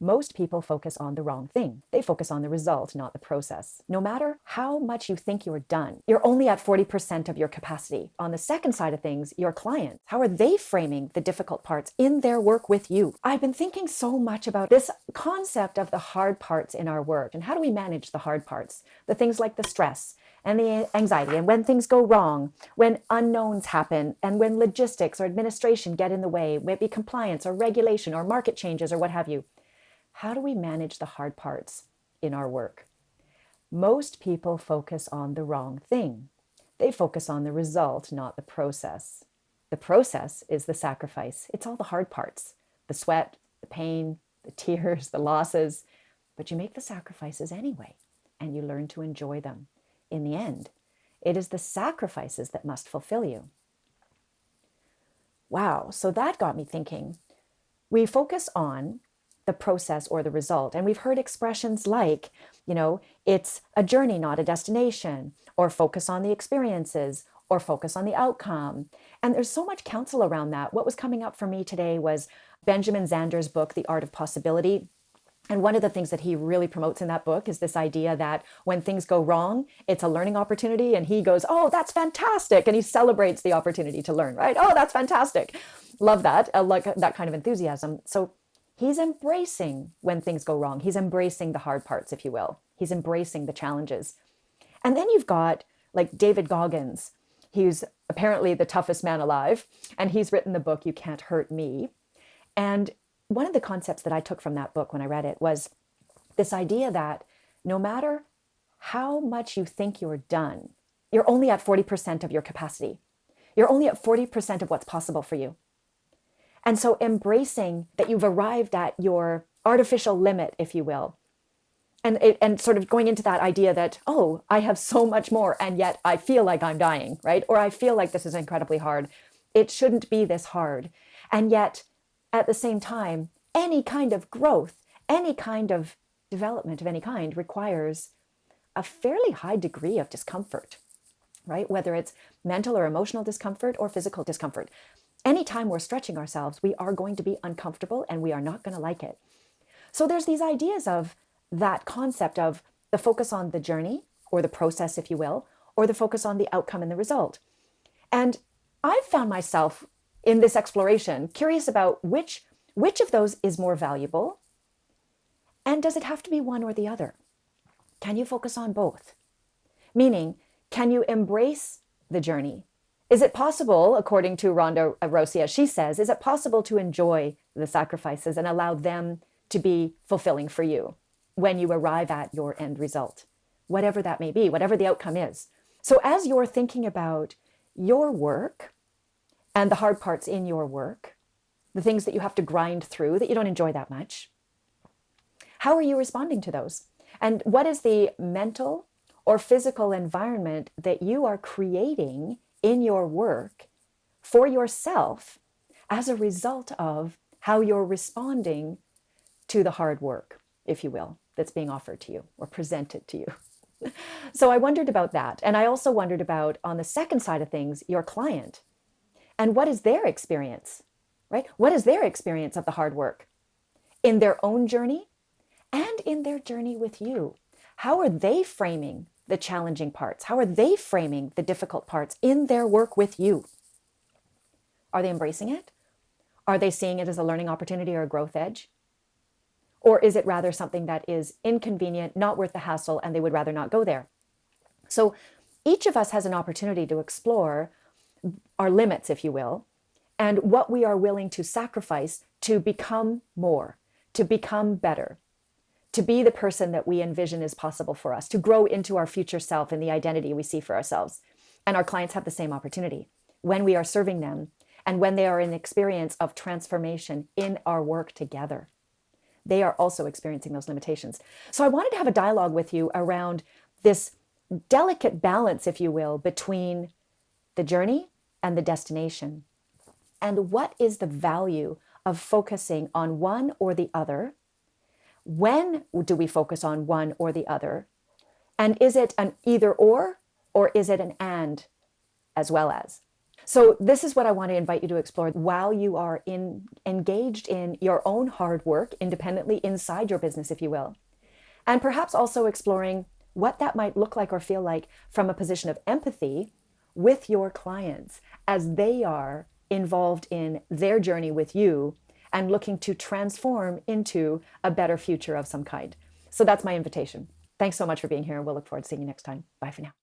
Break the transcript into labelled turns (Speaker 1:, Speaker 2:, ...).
Speaker 1: Most people focus on the wrong thing. They focus on the result, not the process. No matter how much you think you're done, you're only at 40% of your capacity. On the second side of things, your clients, how are they framing the difficult parts in their work with you? I've been thinking so much about this concept of the hard parts in our work and how do we manage the hard parts? The things like the stress and the anxiety, and when things go wrong, when unknowns happen, and when logistics or administration get in the way, maybe compliance or regulation or market changes or what have you. How do we manage the hard parts in our work? Most people focus on the wrong thing. They focus on the result, not the process. The process is the sacrifice. It's all the hard parts, the sweat, the pain, the tears, the losses, but you make the sacrifices anyway, and you learn to enjoy them. In the end, it is the sacrifices that must fulfill you. Wow, so that got me thinking. We focus on the process or the result. And we've heard expressions like, it's a journey, not a destination, or focus on the experiences, or focus on the outcome. And there's so much counsel around that. What was coming up for me today was Benjamin Zander's book, The Art of Possibility. And one of the things that he really promotes in that book is this idea that when things go wrong, it's a learning opportunity. And he goes, oh, that's fantastic. And he celebrates the opportunity to learn, right? Oh, that's fantastic. Love that. I like that kind of enthusiasm. So he's embracing when things go wrong. He's embracing the hard parts, if you will. He's embracing the challenges. And then you've got like David Goggins. He's apparently the toughest man alive. And he's written the book, You Can't Hurt Me. And one of the concepts that I took from that book when I read it was this idea that no matter how much you think you're done, you're only at 40% of your capacity. You're only at 40% of what's possible for you. And so embracing that you've arrived at your artificial limit, if you will, and sort of going into that idea that, oh, I have so much more, and yet I feel like I'm dying, right? Or I feel like this is incredibly hard. It shouldn't be this hard. And yet, at the same time, any kind of growth, any kind of development of any kind requires a fairly high degree of discomfort, right? Whether it's mental or emotional discomfort or physical discomfort. Anytime we're stretching ourselves, we are going to be uncomfortable and we are not going to like it. So there's these ideas of that concept of the focus on the journey or the process, if you will, or the focus on the outcome and the result. And I've found myself in this exploration curious about which of those is more valuable, and does it have to be one or the other? Can you focus on both? Meaning, can you embrace the journey? Is it possible, according to Rhonda Rosia, she says, is it possible to enjoy the sacrifices and allow them to be fulfilling for you when you arrive at your end result, whatever that may be, whatever the outcome is? So as you're thinking about your work and the hard parts in your work, the things that you have to grind through that you don't enjoy that much, how are you responding to those? And what is the mental or physical environment that you are creating in your work for yourself as a result of how you're responding to the hard work, if you will, that's being offered to you or presented to you? So I wondered about that. And I also wondered about, on the second side of things, your client. And what is their experience, right? What is their experience of the hard work in their own journey and in their journey with you? How are they framing the challenging parts? How are they framing the difficult parts in their work with you? Are they embracing it? Are they seeing it as a learning opportunity or a growth edge? Or is it rather something that is inconvenient, not worth the hassle, and they would rather not go there? So each of us has an opportunity to explore our limits, if you will, and what we are willing to sacrifice to become more, to become better, to be the person that we envision is possible for us, to grow into our future self and the identity we see for ourselves. And our clients have the same opportunity when we are serving them and when they are in experience of transformation in our work together. They are also experiencing those limitations. So I wanted to have a dialogue with you around this delicate balance, if you will, between the journey and the destination. And what is the value of focusing on one or the other? When do we focus on one or the other? And is it an either or is it an and as well as? So this is what I want to invite you to explore while you are engaged in your own hard work independently inside your business, if you will. And perhaps also exploring what that might look like or feel like from a position of empathy with your clients as they are involved in their journey with you and looking to transform into a better future of some kind. So that's my invitation. Thanks so much for being here, and we'll look forward to seeing you next time. Bye for now.